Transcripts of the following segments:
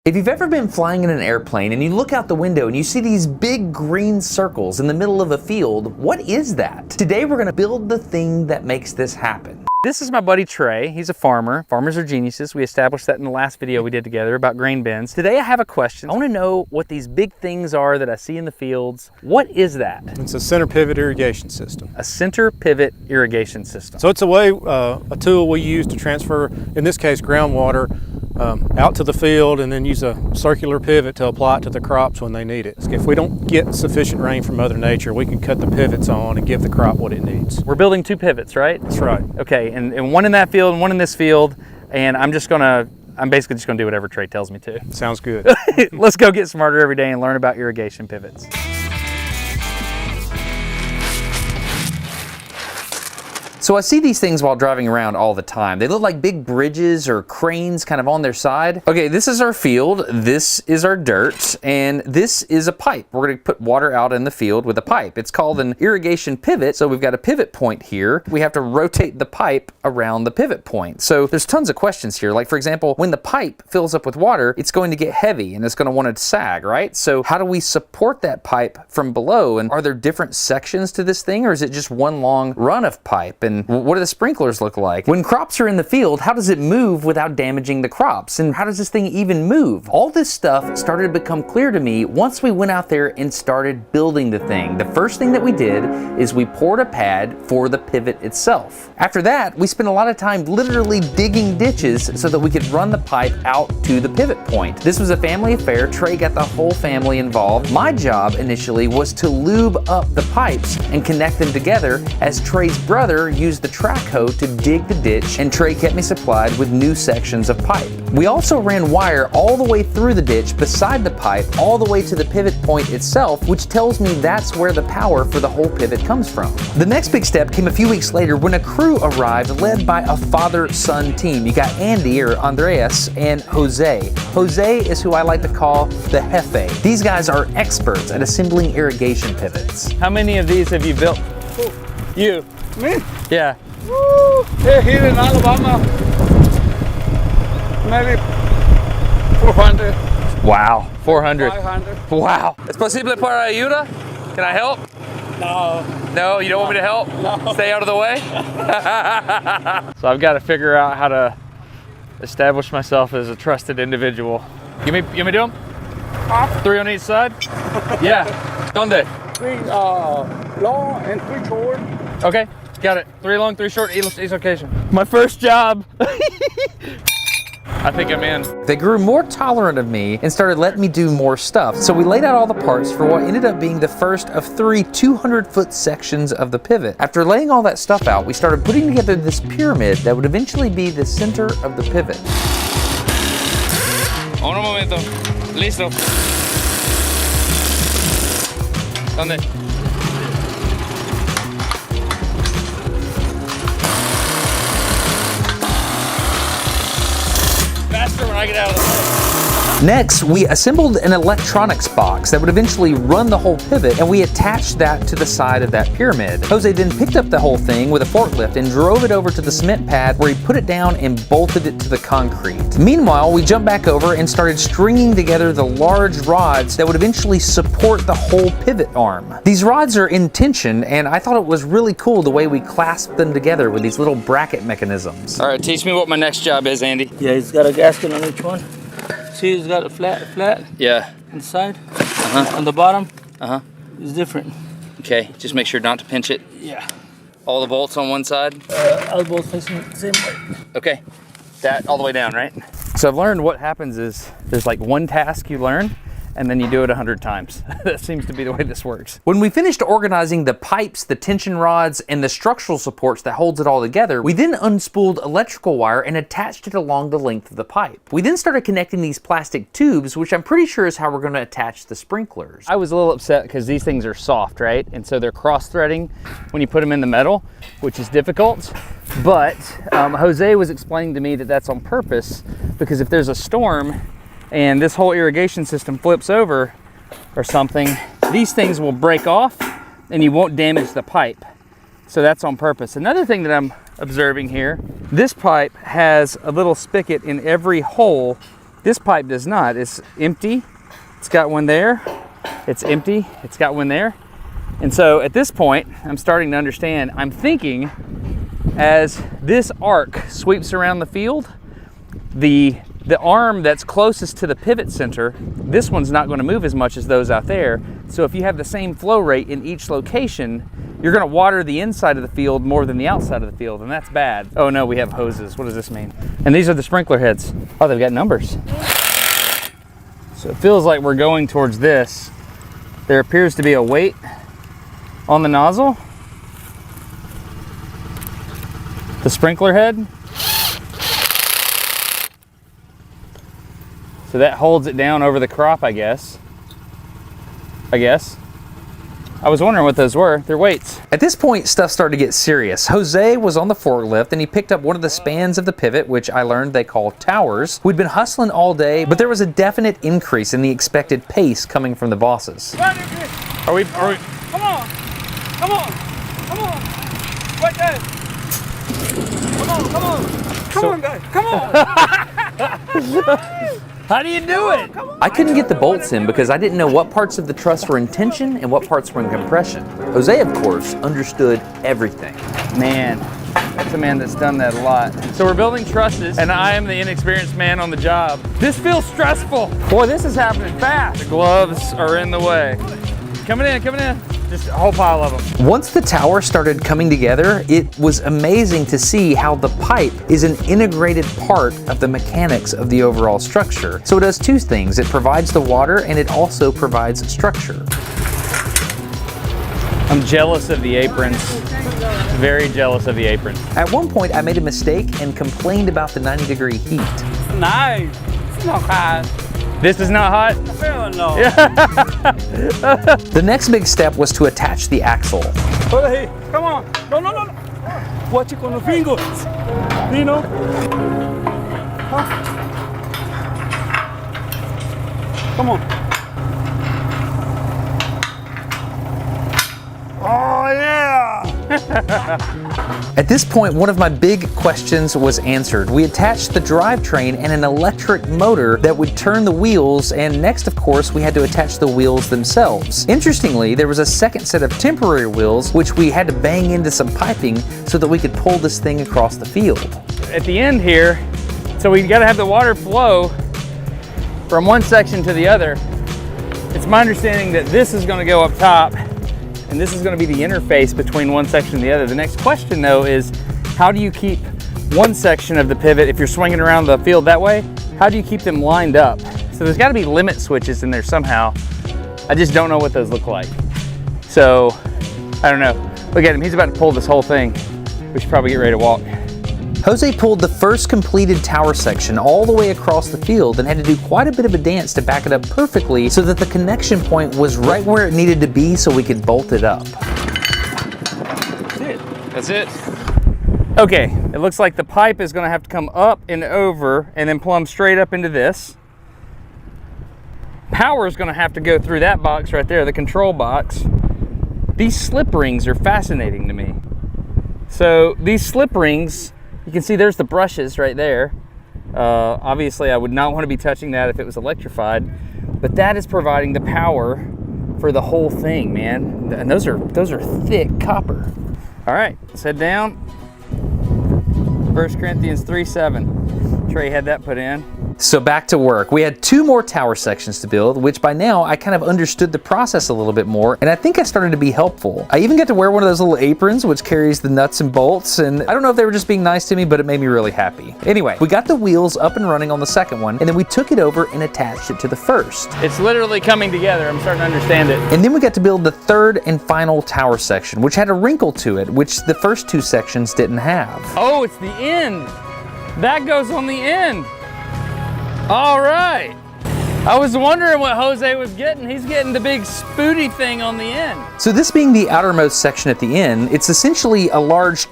If you've ever been flying in an airplane and you look out the window and you see these big green circles in the middle of a field, what is that? Today we're gonna build the thing that makes this happen. This is my buddy Trey. He's a farmer. Farmers are geniuses. We established that in the last video we did together about grain bins. Today I have a question. I want to know what these big things are that I see in the fields. What is that? It's a center pivot irrigation system. A center pivot irrigation system. So it's a tool we use to transfer, in this case, groundwater out to the field and then use a circular pivot to apply it to the crops when they need it. If we don't get sufficient rain from Mother Nature, we can cut the pivots on and give the crop what it needs. We're building two pivots, right? That's right. Okay, and one in that field and one in this field, and I'm basically just gonna do whatever Trey tells me to. Sounds good. Let's go get smarter every day and learn about irrigation pivots. So I see these things while driving around all the time. They look like big bridges or cranes kind of on their side. Okay, this is our field, this is our dirt, and this is a pipe. We're gonna put water out in the field with a pipe. It's called an irrigation pivot, so we've got a pivot point here. We have to rotate the pipe around the pivot point. So there's tons of questions here. Like for example, when the pipe fills up with water, it's going to get heavy and it's gonna want to sag, right? So how do we support that pipe from below? And are there different sections to this thing, or is it just one long run of pipe? And what do the sprinklers look like? When crops are in the field, how does it move without damaging the crops? And how does this thing even move? All this stuff started to become clear to me once we went out there and started building the thing. The first thing that we did is we poured a pad for the pivot itself. After that, we spent a lot of time literally digging ditches so that we could run the pipe out to the pivot point. This was a family affair. Trey got the whole family involved. My job initially was to lube up the pipes and connect them together, as Trey's brother used the track hoe to dig the ditch, and Trey kept me supplied with new sections of pipe. We also ran wire all the way through the ditch beside the pipe all the way to the pivot point itself, which tells me that's where the power for the whole pivot comes from. The next big step came a few weeks later when a crew arrived led by a father-son team. You got Andy or Andreas and Jose. Jose is who I like to call the Jefe. These guys are experts at assembling irrigation pivots. How many of these have you built? You. Me? Yeah. Woo! Here in Alabama, maybe 400. Wow, 400. 500. Wow. ¿Es posible para ayuda? Can I help? No. No, you don't want me to help? No. Stay out of the way? So I've got to figure out how to establish myself as a trusted individual. You want me to do them? 3 on each side? Yeah. ¿Dónde? 3 long and 3 short. Okay, got it. 3 long, 3 short, each location. My first job. I think I'm in. They grew more tolerant of me and started letting me do more stuff. So we laid out all the parts for what ended up being the first of 3 200-foot sections of the pivot. After laying all that stuff out, we started putting together this pyramid that would eventually be the center of the pivot. Un momento. Listo. ¿Dónde? When I get out of the way. Next, we assembled an electronics box that would eventually run the whole pivot, and we attached that to the side of that pyramid. Jose then picked up the whole thing with a forklift and drove it over to the cement pad, where he put it down and bolted it to the concrete. Meanwhile, we jumped back over and started stringing together the large rods that would eventually support the whole pivot arm. These rods are in tension, and I thought it was really cool the way we clasped them together with these little bracket mechanisms. All right, teach me what my next job is, Andy. Yeah, it's got a gasket on each one. See, it's got a flat Yeah. inside. On the bottom, Uh-huh. it's different. Okay, just make sure not to pinch it. Yeah. All the bolts on one side? All both facing the same way. Okay, that all the way down, right? So I've learned what happens is there's like one task you learn, and then you do it 100 times. That seems to be the way this works. When we finished organizing the pipes, the tension rods, and the structural supports that holds it all together, we then unspooled electrical wire and attached it along the length of the pipe. We then started connecting these plastic tubes, which I'm pretty sure is how we're going to attach the sprinklers. I was a little upset because these things are soft, right? And so they're cross-threading when you put them in the metal, which is difficult. But Jose was explaining to me that that's on purpose, because if there's a storm and this whole irrigation system flips over or something, these things will break off and you won't damage the pipe. So that's on purpose. Another thing that I'm observing here, this pipe has a little spigot in every hole This pipe does not. It's empty. It's got one there. It's empty. It's got one there. And so at this point, I'm starting to understand. I'm thinking as this arc sweeps around the field, the arm that's closest to the pivot center, this one's not going to move as much as those out there. So if you have the same flow rate in each location, you're going to water the inside of the field more than the outside of the field, and that's bad. Oh no, we have hoses. What does this mean? And these are the sprinkler heads. Oh, they've got numbers. So it feels like we're going towards this. There appears to be a weight on the nozzle. The sprinkler head. So that holds it down over the crop, I guess. I was wondering what those were. They're weights. At this point, stuff started to get serious. Jose was on the forklift and he picked up one of the spans of the pivot, which I learned they call towers. We'd been hustling all day, but there was a definite increase in the expected pace coming from the bosses. Are we? Come on. Come on. Come on. Right there. Come on. Come on. Come on, guys. Come on. How do you do it? I couldn't get the bolts in because I didn't know what parts of the truss were in tension and what parts were in compression. Jose, of course, understood everything. Man, that's a man that's done that a lot. So we're building trusses, and I am the inexperienced man on the job. This feels stressful. Boy, this is happening fast. The gloves are in the way. Coming in. Just a whole pile of them. Once the tower started coming together, it was amazing to see how the pipe is an integrated part of the mechanics of the overall structure. So it does two things. It provides the water and it also provides structure. I'm jealous of the aprons. Very jealous of the aprons. At one point, I made a mistake and complained about the 90-degree heat. Nice. It's not hot. This is not hot? Hell no. The next big step was to attach the axle. Hey, come on. No. Watch it con los fingers. You know? Huh? Come on. Oh, yeah. At this point, one of my big questions was answered. We attached the drivetrain and an electric motor that would turn the wheels, and next, of course, we had to attach the wheels themselves. Interestingly, there was a second set of temporary wheels, which we had to bang into some piping so that we could pull this thing across the field. At the end here, so we gotta have the water flow from one section to the other. It's my understanding that this is gonna go up top, and this is going to be the interface between one section and the other. The next question though is, how do you keep one section of the pivot, if you're swinging around the field that way, how do you keep them lined up? So there's got to be limit switches in there somehow. I just don't know what those look like. So, I don't know. Look at him, he's about to pull this whole thing. We should probably get ready to walk. Jose pulled the first completed tower section all the way across the field and had to do quite a bit of a dance to back it up perfectly so that the connection point was right where it needed to be so we could bolt it up. That's it. Okay, it looks like the pipe is going to have to come up and over and then plumb straight up into this. Power is going to have to go through that box right there, the control box. These slip rings are fascinating to me. So these slip rings, you can see there's the brushes right there. Obviously I would not want to be touching that if it was electrified, but that is providing the power for the whole thing, man. And those are thick copper. All right, let's head down. 1 Corinthians 3:7. Trey had that put in. So back to work. We had 2 more tower sections to build, which by now I kind of understood the process a little bit more, and I think I started to be helpful. I even got to wear one of those little aprons which carries the nuts and bolts, and I don't know if they were just being nice to me, but it made me really happy. Anyway, we got the wheels up and running on the second one, and then we took it over and attached it to the first. It's literally coming together. I'm starting to understand it. And then we got to build the third and final tower section, which had a wrinkle to it, which the first 2 sections didn't have. Oh, it's the end. That goes on the end. All right. I was wondering what Jose was getting. He's getting the big spooty thing on the end. So this being the outermost section at the end, it's essentially a large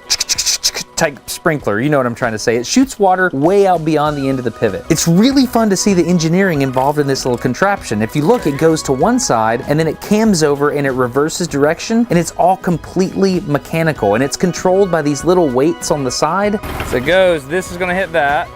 type sprinkler, you know what I'm trying to say. It shoots water way out beyond the end of the pivot. It's really fun to see the engineering involved in this little contraption. If you look, it goes to one side and then it cams over and it reverses direction, and it's all completely mechanical, and it's controlled by these little weights on the side. So it goes, this is gonna hit that.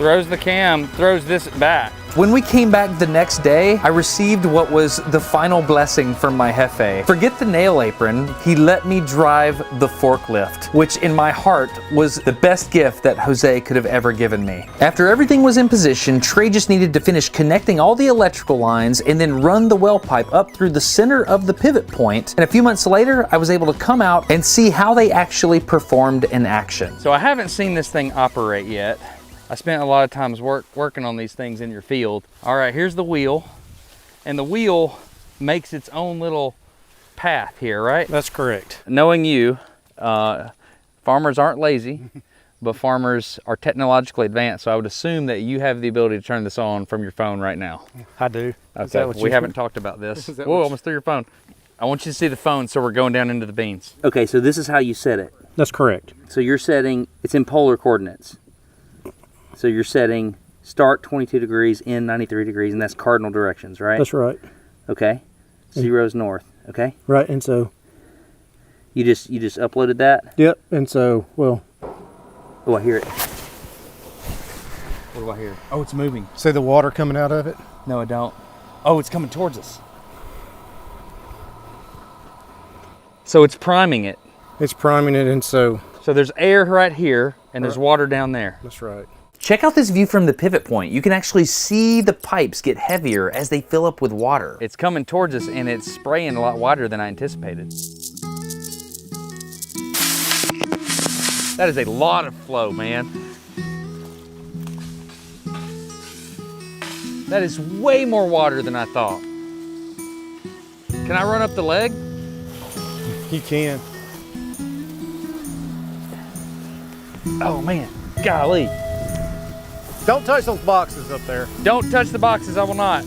throws the cam, throws this back. When we came back the next day, I received what was the final blessing from my jefe. Forget the nail apron, he let me drive the forklift, which in my heart was the best gift that Jose could have ever given me. After everything was in position, Trey just needed to finish connecting all the electrical lines and then run the well pipe up through the center of the pivot point. And a few months later, I was able to come out and see how they actually performed in action. So I haven't seen this thing operate yet. I spent a lot of times working on these things in your field. All right, here's the wheel. And the wheel makes its own little path here, right? That's correct. Knowing you, farmers aren't lazy, but farmers are technologically advanced. So I would assume that you have the ability to turn this on from your phone right now. I do. Okay, we haven't talked about this. Whoa, almost threw your phone. I want you to see the phone, so we're going down into the beans. Okay, so this is how you set it. That's correct. So you're setting, it's in polar coordinates. So you're setting start 22 degrees, end 93 degrees, and that's cardinal directions, right? That's right. Okay. Zero's north, okay? Right, and so, You just uploaded that? yep, and so, well, Oh, I hear it. What do I hear? Oh, it's moving. see the water coming out of it? No, I don't. Oh, it's coming towards us. So it's priming it. It's priming it, and so, So there's air right here, and there's water down there. that's right. Check out this view from the pivot point. You can actually see the pipes get heavier as they fill up with water. It's coming towards us, and it's spraying a lot wider than I anticipated. That is a lot of flow, man. That is way more water than I thought. Can I run up the leg? You can. Oh man, golly. Don't touch those boxes up there. Don't touch the boxes, I will not.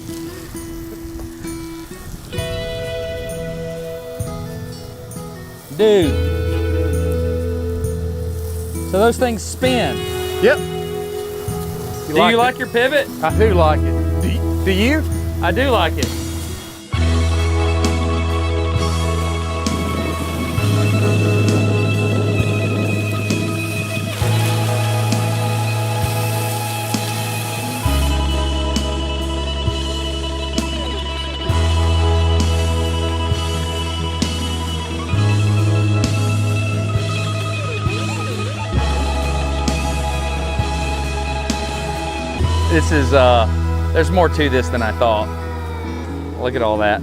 Dude. So those things spin. Yep. Do you like your pivot? I do like it. Do you? I do like it. This is, there's more to this than I thought. Look at all that.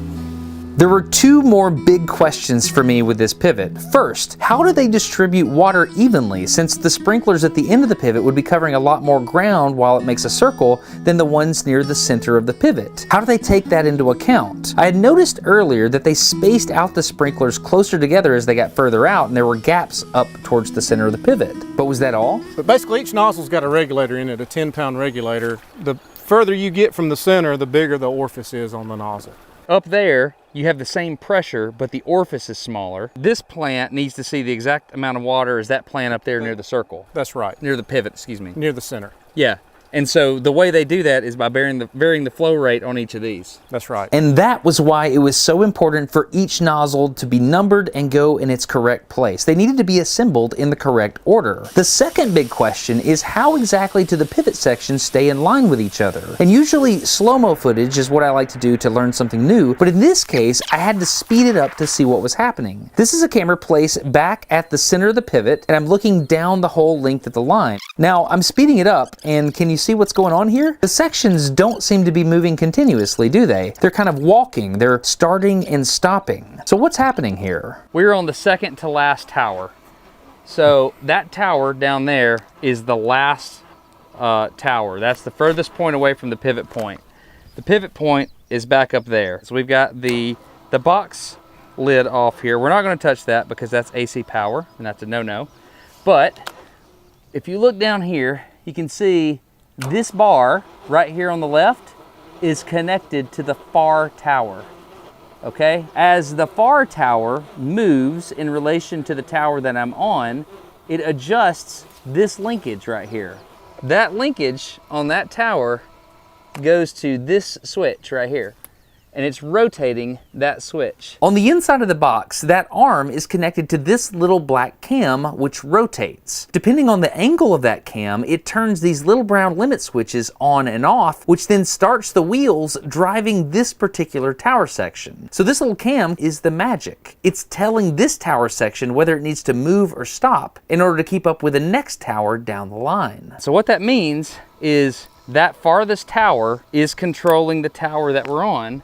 There were two more big questions for me with this pivot. First, how do they distribute water evenly, since the sprinklers at the end of the pivot would be covering a lot more ground while it makes a circle than the ones near the center of the pivot? How do they take that into account? I had noticed earlier that they spaced out the sprinklers closer together as they got further out, and there were gaps up towards the center of the pivot. But was that all? But basically each nozzle's got a regulator in it, a 10-pound regulator. The further you get from the center, the bigger the orifice is on the nozzle. Up there, you have the same pressure, but the orifice is smaller. This plant needs to see the exact amount of water as that plant up there near the circle. That's right. Near the pivot, excuse me. Near the center. Yeah. And so the way they do that is by varying the flow rate on each of these. That's right. And that was why it was so important for each nozzle to be numbered and go in its correct place. They needed to be assembled in the correct order. The second big question is how exactly do the pivot sections stay in line with each other? And usually slow-mo footage is what I like to do to learn something new, but in this case, I had to speed it up to see what was happening. This is a camera placed back at the center of the pivot, and I'm looking down the whole length of the line. Now, I'm speeding it up, and can you see what's going on here? The sections don't seem to be moving continuously, do they? They're kind of walking. They're starting and stopping. So what's happening here? We're on the second to last tower. So that tower down there is the last tower. That's the furthest point away from the pivot point. The pivot point is back up there. So we've got the box lid off here. We're not going to touch that because that's AC power, and that's a no-no. But if you look down here, you can see this bar right here on the left is connected to the far tower, okay? As the far tower moves in relation to the tower that I'm on, it adjusts this linkage right here. That linkage on that tower goes to this switch right here. and it's rotating that switch. On the inside of the box, that arm is connected to this little black cam, which rotates. Depending on the angle of that cam, it turns these little brown limit switches on and off, which then starts the wheels driving this particular tower section. So this little cam is the magic. It's telling this tower section whether it needs to move or stop in order to keep up with the next tower down the line. So what that means is that farthest tower is controlling the tower that we're on.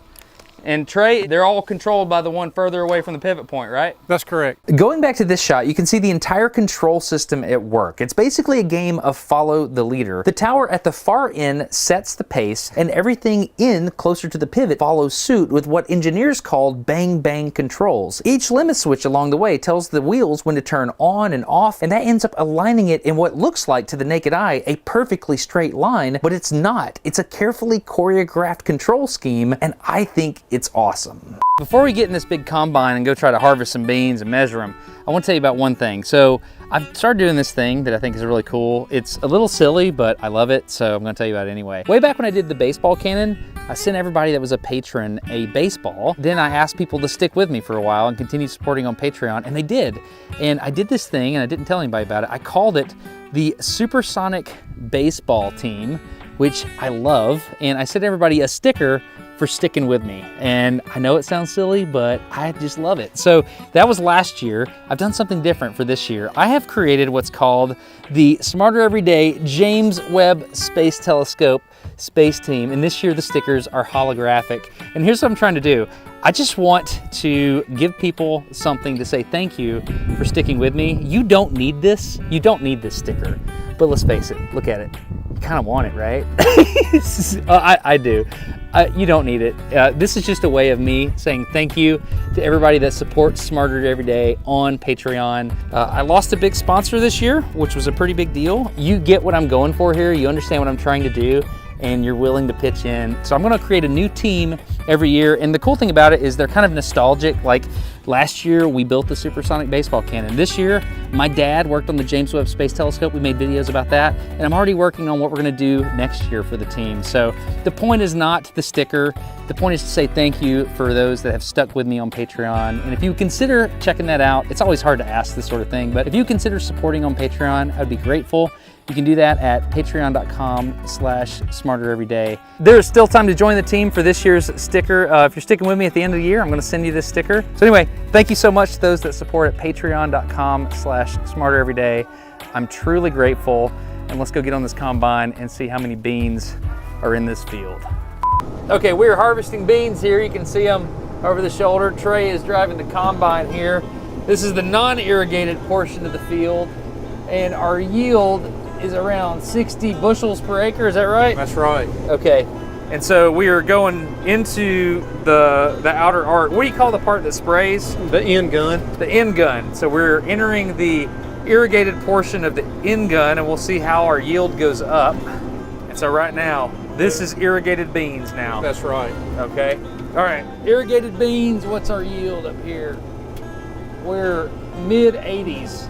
And Trey, they're all controlled by the one further away from the pivot point, right? That's correct. Going back to this shot, you can see the entire control system at work. It's basically a game of follow the leader. The tower at the far end sets the pace, and everything in closer to the pivot follows suit with what engineers called bang bang controls. Each limit switch along the way tells the wheels when to turn on and off, and that ends up aligning it in what looks like to the naked eye a perfectly straight line, but it's not. It's a carefully choreographed control scheme, and I think it's awesome. Before we get in this big combine and go try to harvest some beans and measure them, I want to tell you about one thing. So I've started doing this thing that I think is really cool. It's a little silly, but I love it, so I'm going to tell you about it anyway. Way back when I did the baseball cannon, I sent everybody that was a patron a baseball. Then I asked people to stick with me for a while and continue supporting on Patreon, and they did. And I did this thing, and I didn't tell anybody about it. I called it the Supersonic Baseball Team, which I love, and I sent everybody a sticker for sticking with me. And I know it sounds silly, but I just love it. So that was last year. I've done something different for this year. I have created what's called the Smarter Everyday James Webb Space Telescope Space Team. And this year the stickers are holographic. And here's what I'm trying to do. I just want to give people something to say thank you for sticking with me. You don't need this. You don't need this sticker. But let's face it, look at it. You kind of want it, right? I do. You don't need it. This is just a way of me saying thank you to everybody that supports Smarter Every Day on Patreon. I lost a big sponsor this year, which was a pretty big deal. You get what I'm going for here. You understand what I'm trying to do, and you're willing to pitch in. So I'm gonna create a new team every year. And the cool thing about it is they're kind of nostalgic. Like last year, we built the Supersonic Baseball Cannon. This year, my dad worked on the James Webb Space Telescope. We made videos about that. And I'm already working on what we're gonna do next year for the team. So the point is not the sticker. The point is to say thank you for those that have stuck with me on Patreon. And if you consider checking that out, it's always hard to ask this sort of thing, but if you consider supporting on Patreon, I'd be grateful. You can do that at patreon.com/smartereveryday. There is still time to join the team for this year's sticker. If you're sticking with me at the end of the year, I'm gonna send you this sticker. So anyway, thank you so much to those that support at patreon.com/smartereveryday. I'm truly grateful, and let's go get on this combine and see how many beans are in this field. Okay, we're harvesting beans here. You can see them over the shoulder. Trey is driving the combine here. This is the non-irrigated portion of the field, and our yield is around 60 bushels per acre, is that right? That's right. Okay, and so we are going into the outer arc. What do you call the part that sprays? The end gun. The end gun. So we're entering the irrigated portion of the end gun, and we'll see how our yield goes up. And so right now, this is irrigated beans now. That's right. Okay, all right, irrigated beans, what's our yield up here? We're mid-80s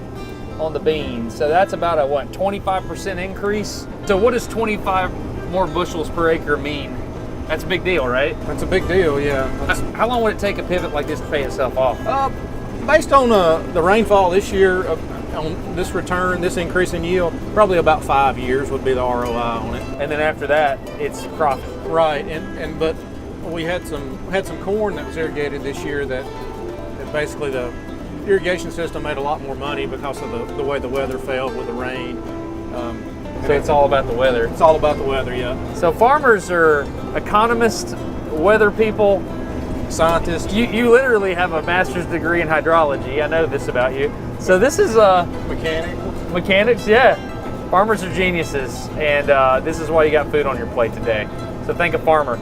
on the beans. So that's about a, what, 25% increase? So what does 25 more bushels per acre mean? That's a big deal, right? That's a big deal, yeah. How long would it take a pivot like this to pay itself off? Based on the rainfall this year, on this return, this increase in yield, probably about 5 years would be the ROI on it. And then after that, it's profit. Right, but we had some corn that was irrigated this year that basically the irrigation system made a lot more money because of the way the weather fell with the rain. So it's all about the weather. It's all about the weather, yeah. So farmers are economists, weather people, Scientists. You literally have a master's degree in hydrology. I know this about you. So this is mechanics, yeah. Farmers are geniuses, and this is why you got food on your plate today. So thank a farmer.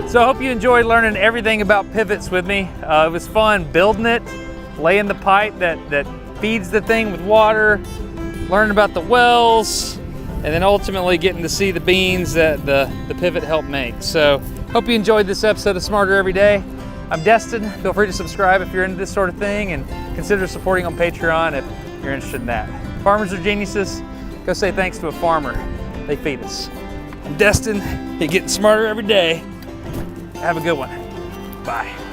So I hope you enjoyed learning everything about pivots with me. It was fun building it, laying the pipe that feeds the thing with water, learning about the wells, and then ultimately getting to see the beans that the pivot helped make. So hope you enjoyed this episode of Smarter Every Day. I'm Destin. Feel free to subscribe if you're into this sort of thing, and consider supporting on Patreon if you're interested in that. Farmers are geniuses. Go say thanks to a farmer. They feed us. I'm Destin. You're getting smarter every day. Have a good one. Bye.